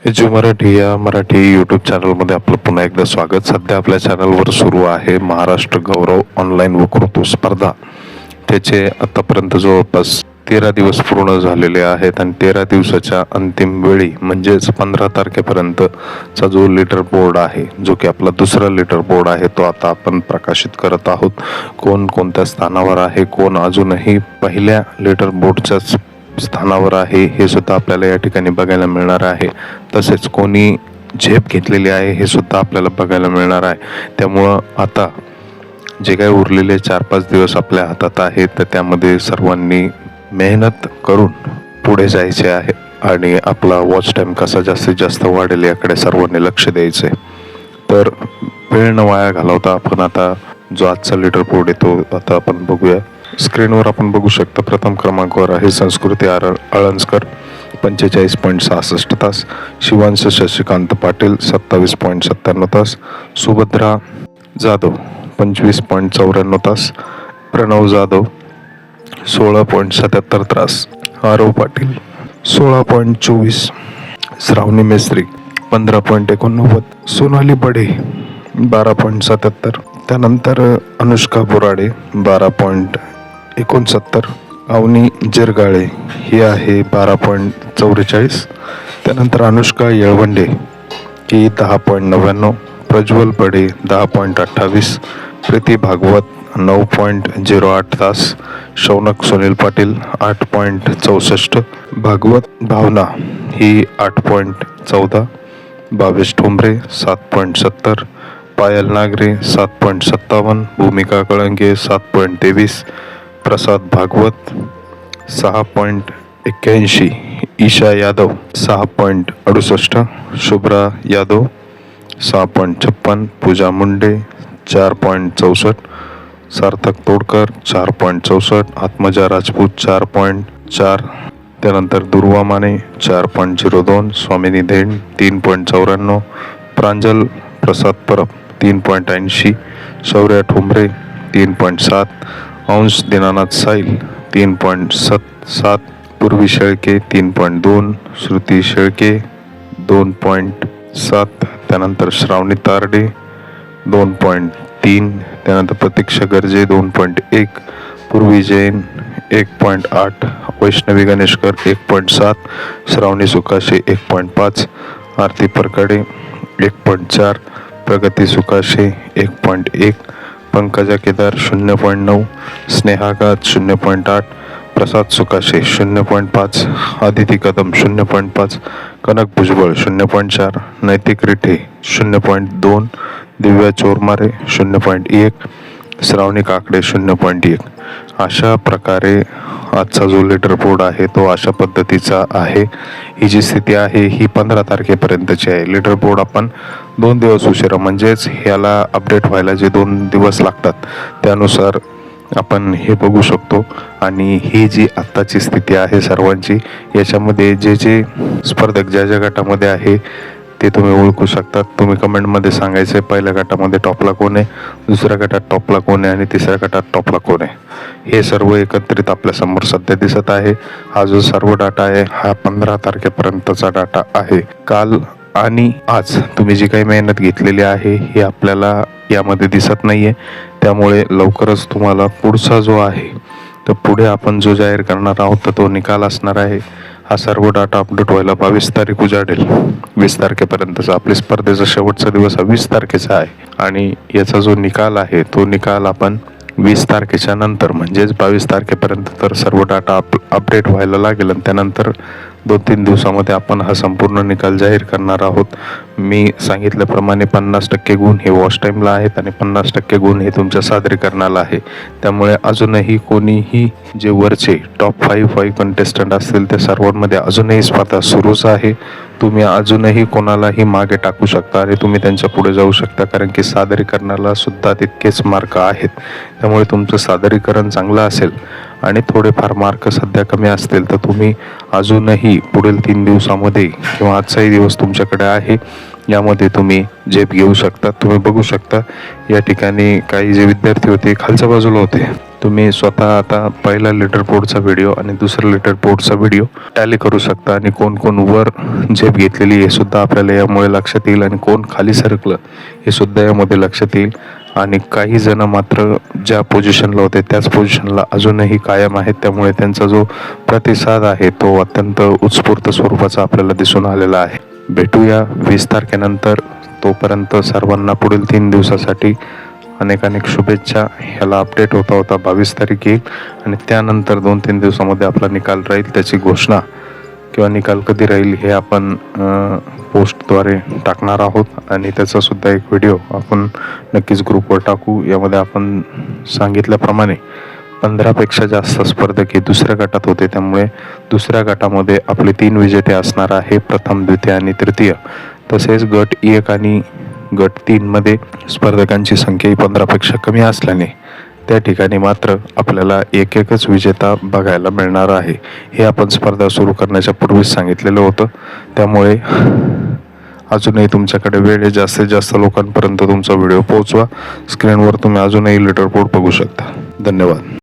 Edu Marathi या Marathi YouTube चॅनलमध्ये आपलं पुन्हा एकदा स्वागत. सध्या आपल्या चॅनलवर सुरू आहे महाराष्ट्र गौरव ऑनलाईन वक्तृत्व स्पर्धा. त्याचे आतापर्यंत जवळपास 13 दिवस पूर्ण झालेले आहेत आणि 13 दिवसाच्या अंतिम वेळी म्हणजेच 15 तारखेपर्यंतचा जो लीडर बोर्ड आहे, जो की आपला दुसरा लीडर बोर्ड आहे, तो आता आपण प्रकाशित करत आहोत. कोण कोणत्या स्थानावर आहे, कोण अजूनही पहिल्या लीडर बोर्डच्याच स्थानावर आहे, हे सुद्धा आपल्याला या ठिकाणी बघायला मिळणार आहे. तसेच कोणी झेप घेतलेली आहे हे सुद्धा आपल्याला बघायला मिळणार आहे. त्यामुळं आता जे काही उरलेले 4-5 दिवस आपल्या हातात आहेत, तर त्यामध्ये सर्वांनी मेहनत करून पुढे जायचे आहे आणि आपला वॉच टाईम कसा जास्तीत जास्त वाढेल याकडे सर्वांनी लक्ष द्यायचे. तर वेळ न वाया घालवता आपण आता जो आजचा लीडर बोर्ड आहे तो आता आपण बघूया. स्क्रीनवर आपण बघू शकता प्रथम क्रमांकावर आहे संस्कृती अळंजकर 45.66 तास, शिवांश शशिकांत पाटील 27.97 तास, सुभद्रा जाधव 25.94 तास, प्रणव जाधव 16.77 तास, आरव पाटील 16.24, श्रावणी मेस्त्री 15.89, सोनाली बडे 12.77, त्यानंतर अनुष्का बोराडे 12.69, अवनी जिरगाळे ही आहे 12.44, त्यानंतर अनुष्का येळवंडे ही 10.99, प्रज्वल बडे 10.28, प्रीती भागवत 9.08 तास, शौनक सुनील पाटील 8.64, भागवत भावना ही 8.14, भावेश ठोंबरे 7.70, पायल नागरे 7.57, भूमिका कळंगे 7.23, प्रसाद भागवत 6.81, ईशा यादव 6.68, शुभ्रा यादव 6.56, पूजा मुंडे 4.64, सार्थक तोडकर 4.64, आत्मजा राजपूत 4.4, त्यानंतर दुर्वा माने 4.02, स्वामिनी धेंड 3.94, प्रांजल प्रसाद परब 3.80, शौर्य ठोंबरे 3.7, अंश दीनानाथ साईल 3.7, पूर्वी शेळके 3.2, श्रुती शेळके 2.7, त्यानंतर श्रावणी तारडे 2.3, त्यानंतर प्रतीक्षा गर्जे 2.1, पूर्वी जैन 1.8, वैष्णवी गणेशकर 1.7, श्रावणी सुकाशे 1.5, आरती परकडे 1.4, प्रगती सुकाशे 1.1, पंकजा केदार 0.9, स्नेहा गात 0.8, प्रसाद सुकाशे 0.5, आदिती कदम 0.5, कनक भुजबळ 0.4, नैतिक रिठे 0.2, दिव्या चोरमारे 0.1, श्रावणी काकडे 0.1. अशा प्रकारे आजचा जो लीडर बोर्ड आहे तो अशा पद्धतीचा आहे. ही जी स्थिती आहे ही 15 तारखेपर्यंतची आहे. लीडर बोर्ड आपण 2 दिवस उशिरा म्हणजेच ह्याला अपडेट व्हायला जे 2 दिवस लागतात त्यानुसार आपण हे बघू शकतो. आणि ही जी आत्ताची स्थिती आहे सर्वांची, याच्यामध्ये जे जे स्पर्धक ज्या ज्या गटामध्ये आहे ते तुम्ही ओळखू शकतात. तुम्ही कमेंटमध्ये सांगायचं आहे पहिल्या गटामध्ये टॉपला कोण आहे, दुसऱ्या गटात टॉपला कोण आहे आणि तिसऱ्या गटात टॉपला कोण आहे. हे सर्व एकत्रित आपल्या समोर सध्या दिसत आहे. हा जो सर्व डाटा आहे हा 15 तारखेपर्यंतचा डाटा आहे. काल आणि आज तुम्ही जी काही मेहनत घेतलेली आहे ही आपल्याला यामध्ये दिसत नाहीये. त्यामुळे लवकरच तुम्हाला पुढचा जो आहे तर पुढे आपण जो जाहीर करणार आहोत तर तो निकाल असणार आहे. हा सर्व डाटा अपडेट व्हायला 22 तारीख उजाडेल. 20 तारखेपर्यंतचा आपल्या स्पर्धेचा शेवटचा दिवस हा 20 तारखेचा आहे आणि याचा जो निकाल आहे तो निकाल आपण 20 तारखेच्या नंतर म्हणजेच 22 तारखेपर्यंत तर सर्व डाटा अपडेट व्हायला लागेल आणि त्यानंतर 2-3 दिवसामध्ये आपण हा संपूर्ण निकाल जाहीर करणार आहोत. मी सांगितल्याप्रमाणे 50% गुण हे वॉच टाईमला आहेत आणि 50% गुण हे तुमच्या सादरीकरणाला आहे. त्यामुळे अजूनही कोणीही जे वरचे टॉप 5 कंटेस्टंट असतील त्या सर्वांमध्ये अजूनही स्पर्धा सुरूच आहे. तुम्ही अजूनही कोणालाही मागे टाकू शकता आणि तुम्ही त्यांच्या पुढे जाऊ शकता, कारण की सादरीकरणाला सुद्धा तितकेच मार्क आहेत. त्यामुळे तुमचं सादरीकरण चांगलं असेल आणि थोडेफार मार्क सध्या कमी असतील तर तुम्ही अजूनही पुढील 3 दिवसामध्ये किंवा आजचाही दिवस तुमच्याकडे आहे यामध्ये तुम्ही झेप घेऊ शकता. तुम्ही बघू शकता या ठिकाणी काही जे विद्यार्थी होते खालच्या बाजूला होते तुम्ही स्वतः आता पहिला लीडर बोर्डचा व्हिडिओ आणि दुसरा लीडर बोर्डचा व्हिडिओ टॅली करू शकता आणि कोण कोण वर झेप घेतलेली हे सुद्धा आपल्याला यामुळे लक्षात येईल आणि कोण खाली सरकलं हे सुद्धा यामध्ये लक्षात येईल. आणि काही जण मात्र ज्या पोझिशनला होते त्याच पोझिशनला अजूनही कायम आहेत, त्यामुळे त्यांचा जो प्रतिसाद आहे तो अत्यंत उत्स्फूर्त स्वरूपाचा आपल्याला दिसून आलेला आहे. भेटूया 20 तारखेनंतर. तोपर्यंत सर्वांना पुढील 3 दिवसासाठी अनेक अनेक शुभेच्छा. ह्याला अपडेट होता होता 22 तारीख येईल आणि त्यानंतर 2-3 दिवसामध्ये आपला निकाल राहील. त्याची घोषणा किंवा निकाल कधी राहील हे आपण पोस्टद्वारे टाकणार आहोत आणि त्याचा सुद्धा एक व्हिडिओ आपण नक्कीच ग्रुपवर टाकू. यामध्ये आपण सांगितल्याप्रमाणे 15पेक्षा जास्त स्पर्धक हे दुसऱ्या गटात होते, त्यामुळे दुसऱ्या गटामध्ये आपले 3 विजेते असणार आहे, प्रथम, द्वितीय आणि तृतीय. तसेच गट 1 आणि गट 3 मध्ये स्पर्धकांची संख्या ही 15पेक्षा कमी असल्याने त्या ठिकाणी मात्र आपल्याला एकच विजेता बघायला मिळणार आहे. हे आपण स्पर्धा सुरू करण्याच्या पूर्वीच सांगितलेलं होतं. त्यामुळे अजूनही तुमच्याकडे वेळ आहे, जास्तीत जास्त लोकांपर्यंत तुमचा व्हिडिओ पोहोचवा. स्क्रीनवर तुम्ही अजूनही लीडर बोर्ड बघू शकता. धन्यवाद.